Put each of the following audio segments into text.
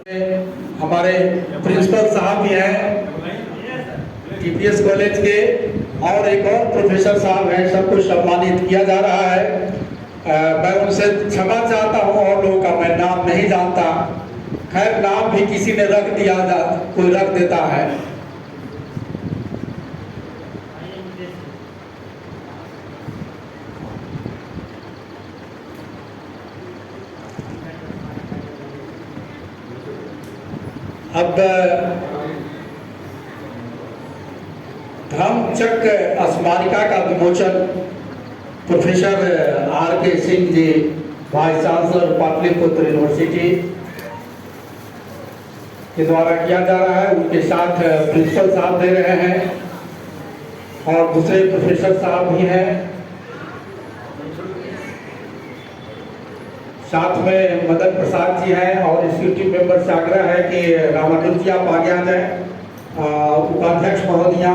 हमारे प्रिंसिपल साहब भी हैं टीपीएस कॉलेज के, और एक और प्रोफेसर साहब हैं, सबको सम्मानित किया जा रहा है। मैं उनसे क्षमा चाहता हूं, और लोगों का मैं नाम नहीं जानता। खैर, नाम भी किसी ने रख दिया, कोई रख देता है। अब धर्मचक्र स्मारिका का विमोचन professor R K. Singh ji, vice chancellor Pataliputra university के द्वारा किया जा रहा है। उनके साथ प्रिंसिपल साहब दे रहे हैं और दूसरे प्रोफेसर साहब भी हैं। साथ में मदन प्रसाद जी हैं, और एग्जीक्यूटिव मेंबर से आग्रह है कि रामानुज जी आप आगे आ जाएं। उपाध्यक्ष महोदया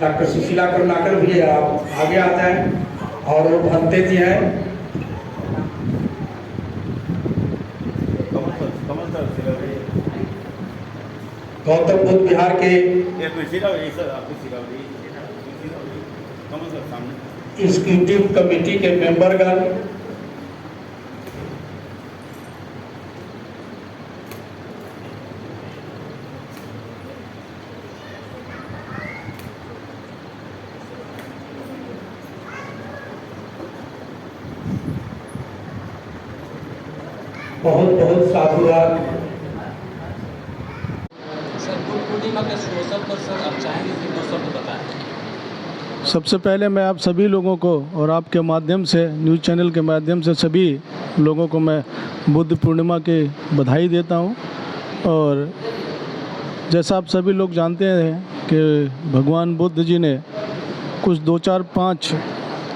डॉक्टर सुशीला करुणाकर भी आप आगे आ जाएं, और वो भंते जी हैं। गौतम बुद्ध विहार के एग्जीक्यूटिव कमेटी के मेंबरगण, बहुत बहुत साधुवाद। सर, गुरु पूर्णिमा के अवसर पर सर आप चाहेंगे कि 2 शब्द बताएं? सबसे पहले मैं आप सभी लोगों को और आपके माध्यम से, न्यूज़ चैनल के माध्यम से सभी लोगों को मैं बुद्ध पूर्णिमा की बधाई देता हूं। और जैसा आप सभी लोग जानते हैं कि भगवान बुद्ध जी ने कुछ 2, 4, 5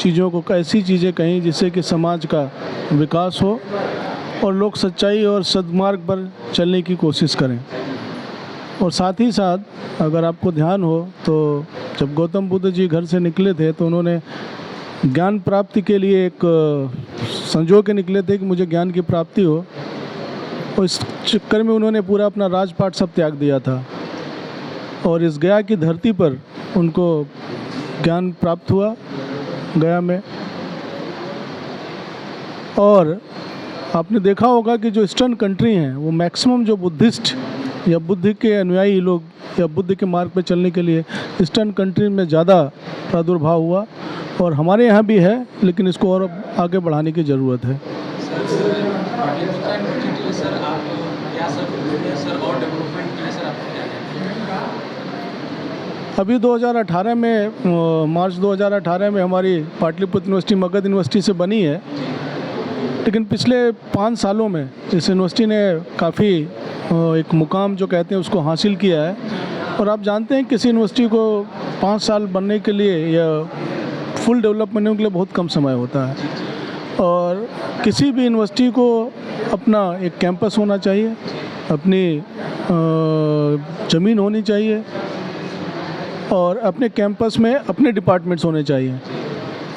चीज़ों को, ऐसी चीज़ें कहीं जिससे कि समाज का विकास हो और लोग सच्चाई और सद्मार्ग पर चलने की कोशिश करें। और साथ ही साथ अगर आपको ध्यान हो तो जब गौतम बुद्ध जी घर से निकले थे तो उन्होंने ज्ञान प्राप्ति के लिए एक संजो के निकले थे कि मुझे ज्ञान की प्राप्ति हो, और इस चक्कर में उन्होंने पूरा अपना राजपाट सब त्याग दिया था। और इस गया की धरती पर उनको ज्ञान प्राप्त हुआ, गया में। और आपने देखा होगा कि जो ईस्टर्न कंट्री हैं वो मैक्सिमम जो बुद्धिस्ट या बुद्ध के अनुयायी लोग या बुद्ध के मार्ग पर चलने के लिए ईस्टर्न कंट्री में ज़्यादा प्रादुर्भाव हुआ, और हमारे यहाँ भी है, लेकिन इसको और आगे बढ़ाने की ज़रूरत है। अभी 2018 में, मार्च 2018 में हमारी पाटलिपुत्र यूनिवर्सिटी मगध यूनिवर्सिटी से बनी है, लेकिन पिछले 5 सालों में इस यूनिवर्सिटी ने काफ़ी एक मुकाम जो कहते हैं उसको हासिल किया है। और आप जानते हैं किसी यूनिवर्सिटी को 5 साल बनने के लिए या फुल डेवलपमेंट होने के लिए बहुत कम समय होता है। और किसी भी यूनिवर्सिटी को अपना एक कैंपस होना चाहिए, अपनी ज़मीन होनी चाहिए, और अपने कैंपस में अपने डिपार्टमेंट्स होने चाहिए।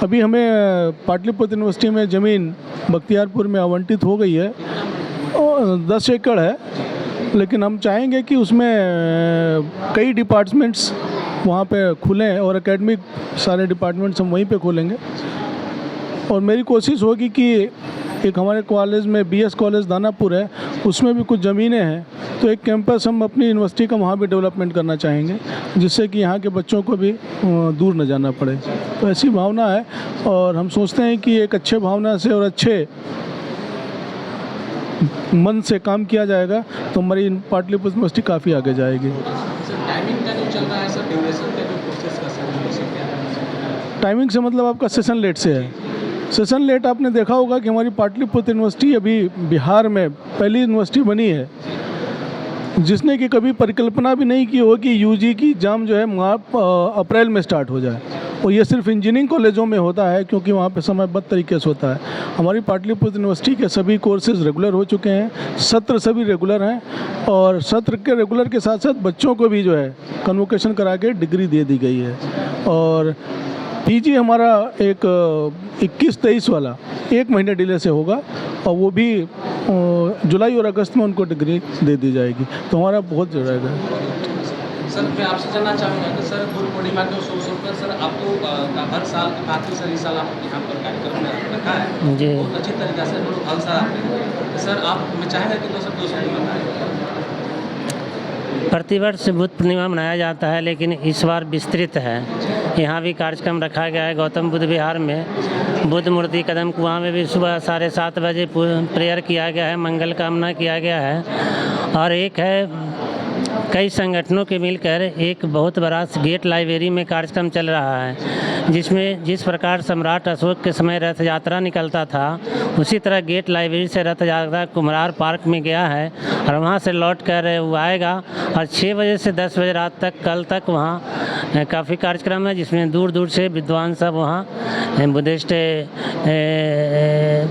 अभी हमें पाटलिपुत्र यूनिवर्सिटी में ज़मीन बख्तियारपुर में आवंटित हो गई है, और 10 एकड़ है, लेकिन हम चाहेंगे कि उसमें कई डिपार्टमेंट्स वहाँ पे खुलें, और एकेडमिक सारे डिपार्टमेंट्स हम वहीं पे खोलेंगे। और मेरी कोशिश होगी कि एक हमारे कॉलेज में BS कॉलेज दानापुर है, उसमें भी कुछ ज़मीनें हैं, तो एक कैंपस हम अपनी यूनिवर्सिटी का वहाँ भी डेवलपमेंट करना चाहेंगे, जिससे कि यहाँ के बच्चों को भी दूर न जाना पड़े। तो ऐसी भावना है, और हम सोचते हैं कि एक अच्छे भावना से और अच्छे मन से काम किया जाएगा तो हमारी पाटलिपुत्र यूनिवर्सिटी काफ़ी आगे जाएगी। टाइमिंग से मतलब आपका सेशन लेट से है। सेशन लेट आपने देखा होगा कि हमारी पाटलिपुत्र यूनिवर्सिटी अभी बिहार में पहली यूनिवर्सिटी बनी है जिसने कि कभी परिकल्पना भी नहीं की हो कि UG की एग्ज़ाम जो है अप्रैल में स्टार्ट हो जाए, और ये सिर्फ इंजीनियरिंग कॉलेजों में होता है क्योंकि वहाँ पे समयबद्ध तरीके से होता है। हमारी पाटलिपुत्र यूनिवर्सिटी के सभी कोर्सेज रेगुलर हो चुके हैं, सत्र सभी रेगुलर हैं, और सत्र के रेगुलर के साथ साथ बच्चों को भी जो है कन्वोकेशन करा के डिग्री दे दी गई है। और PG हमारा एक 21-23 वाला 1 महीने डिले से होगा, और वो भी जुलाई और अगस्त में उनको डिग्री दे दी जाएगी। तो हमारा बहुत ज़रूरत है। सर मैं आपसे जानना चाहूँगा कि सर गुरु पूर्णिमा के अवसर पर सर आपको हर साल काफ़ी सर इस साल आप यहाँ पर कार्यक्रम में रखा है जी। बहुत अच्छी तरीक़ा से लोग हर साल आते हैं। तो सर आप मैं चाहेंगे कि दो शब्द बताएँ। प्रतिवर्ष बुद्ध पूर्णिमा मनाया जाता है, लेकिन इस बार विस्तृत है। यहाँ भी कार्यक्रम रखा गया है गौतम बुद्ध विहार में। बुद्ध मूर्ति कदम कुआं में भी सुबह 7:30 बजे प्रेयर किया गया है, मंगल कामना किया गया है। और एक है कई संगठनों के मिलकर एक बहुत बड़ा गेट लाइब्रेरी में कार्यक्रम चल रहा है, जिसमें जिस प्रकार सम्राट अशोक के समय रथ यात्रा निकलता था, उसी तरह गेट लाइब्रेरी से रथ यात्रा कुम्हरार पार्क में गया है और वहाँ से लौट कर वो आएगा। और 6 बजे से 10 बजे रात तक कल तक वहाँ काफ़ी कार्यक्रम है, जिसमें दूर दूर से विद्वान सब वहाँ बुद्धिस्ट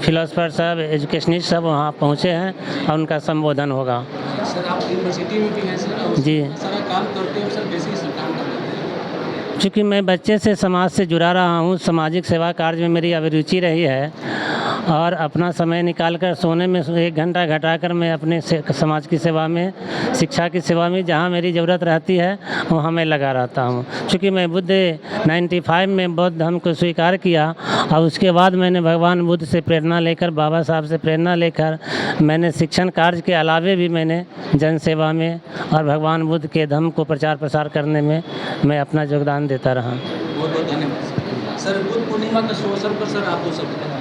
फिलोसफर सब एजुकेशनिस्ट सब वहाँ पहुँचे हैं और उनका संबोधन होगा। सर आप यूनिवर्सिटी में भी हैं सर, जी। सारा काम करते हो सर, बेसिक से काम करते हैं। चूँकि मैं बच्चे से समाज से जुड़ा रहा हूँ, सामाजिक सेवा कार्य में मेरी अभिरुचि रही है और अपना समय निकालकर सोने में 1 घंटा घटाकर मैं अपने समाज की सेवा में, शिक्षा की सेवा में जहाँ मेरी ज़रूरत रहती है वहाँ मैं लगा रहता हूँ। चूँकि मैं बुद्ध 95 में बौद्ध धर्म को स्वीकार किया और उसके बाद मैंने भगवान बुद्ध से प्रेरणा लेकर, बाबा साहब से प्रेरणा लेकर मैंने शिक्षण कार्य के अलावे भी मैंने जन सेवा में और भगवान बुद्ध के धर्म को प्रचार प्रसार करने में मैं अपना योगदान देता रहा। बहुत बहुत धन्यवाद सर। बुद्ध पूर्णिमा के अवसर पर सर आप 2 शब्द बताएं।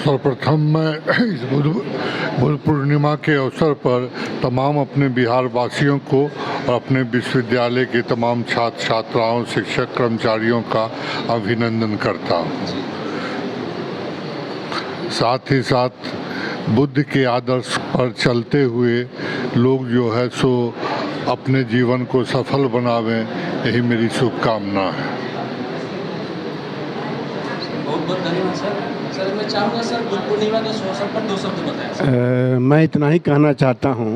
सर्वप्रथम मैं इस बुद्ध पूर्णिमा के अवसर पर तमाम अपने बिहार वासियों को और अपने विश्वविद्यालय के तमाम छात्र छात्राओं, शिक्षक कर्मचारियों का अभिनंदन करता हूँ। साथ ही साथ बुद्ध के आदर्श पर चलते हुए लोग जो है सो अपने जीवन को सफल बनावें, यही मेरी शुभकामना है। बहुत बहुत धन्यवाद सर। सर मैं चाहूँगा सर बुद्ध पूर्णिमा के अवसर पर 2 शब्द बताएं। मैं इतना ही कहना चाहता हूँ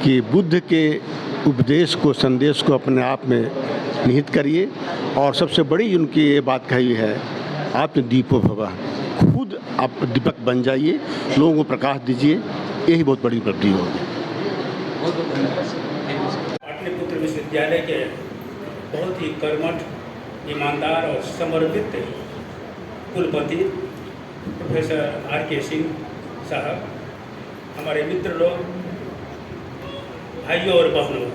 कि बुद्ध के उपदेश को, संदेश को अपने आप में निहित करिए और सबसे बड़ी उनकी ये बात कही है, आप दीपो भव, खुद आप दीपक बन जाइए, लोगों को प्रकाश दीजिए, यही बहुत बड़ी उपलब्धि होगी। बहुत बहुत धन्यवाद सर। पाटलिपुत्र विश्वविद्यालय के बहुत ही कर्मठ, ईमानदार और समर्पित कुलपति प्रोफेसर आर.के. सिंह साहब, हमारे मित्र लोग, भाइयों और बहनों,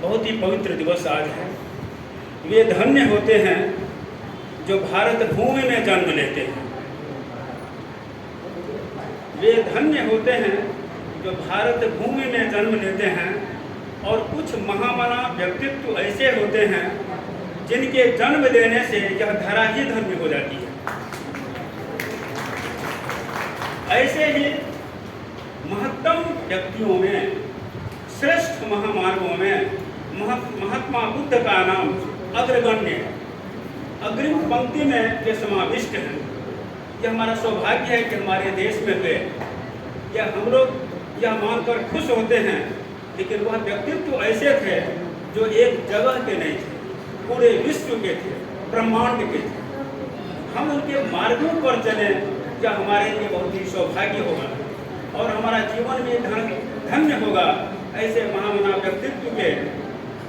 बहुत ही पवित्र दिवस आज है। वे धन्य होते हैं जो भारत भूमि में जन्म लेते हैं। वे धन्य होते हैं जो भारत भूमि में जन्म लेते हैं। और कुछ महामना व्यक्तित्व ऐसे होते हैं जिनके जन्म लेने से यह धरा ही धन्य हो जाती है। ऐसे ही महत्तम व्यक्तियों में, श्रेष्ठ महामानवों में महात्मा बुद्ध का नाम अग्रगण्य, अग्रिम पंक्ति में वे समाविष्ट हैं। यह हमारा सौभाग्य है कि हमारे देश में वे, यह हम लोग यह मानकर खुश होते हैं। लेकिन वह व्यक्तित्व ऐसे थे जो एक जगह के नहीं थे, पूरे विश्व के थे, ब्रह्मांड के थे। हम उनके मार्गों पर चले, यह हमारे लिए बहुत ही सौभाग्य होगा और हमारा जीवन भी धन्य होगा। ऐसे महामना व्यक्तित्व के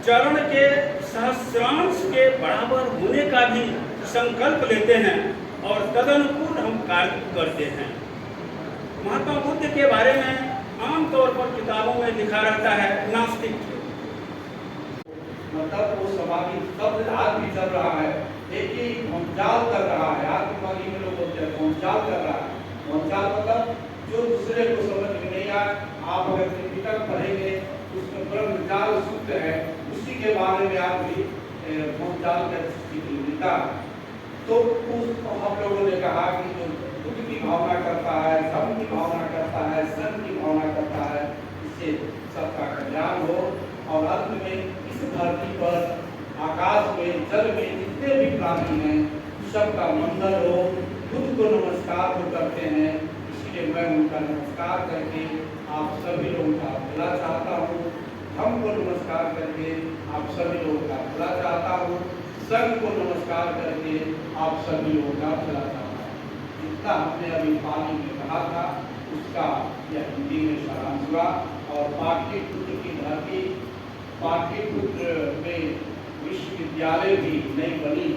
चरण के सहस्रांश के बराबर होने का भी संकल्प लेते हैं और तदनुकूल हम कार्य करते हैं। महात्मा बुद्ध के बारे में आमतौर पर किताबों में लिखा रहता है नास्तिक, मतलब वो समाधि शब्द आज भी चल रहा है, एक ही भौचाल कर रहा है। आज की मांगी में लोग बोलते हैं भौचाल कर रहा है। भौचाल मतलब जो दूसरे को समझ में नहीं आए, आप अगर त्रिपिटक पढ़ेंगे उसमें ब्रह्मजाल सूत्र है, उसी के बारे में आप भी भौचाल का जिक्र मिलता है। तो हम लोगों ने कहा कि जो बुद्ध की भावना करता है, धर्म की भावना करता है, संत की भावना करता है, इससे सबका कल्याण हो और अंत में इस धरती पर, आकाश में, जल में जितने भी प्राणी हैं सबका मंगल हो। बुद्ध को नमस्कार वो करते हैं, इसलिए मैं उनका नमस्कार करके आप सभी लोगों का भला चाहता हूँ। धर्म को नमस्कार करके आप सभी लोगों का भला चाहता हूँ। संघ को नमस्कार करके आप सभी लोगों का भला चाहता हूँ। जितना हमने अभी पानी में कहा था उसका यह हिंदी में सारांश हुआ। और पाटलिपुत्र की धरती, पाटलिपुत्र में विश्वविद्यालय भी नई बनी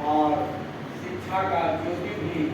और शिक्षा का ज्योति भी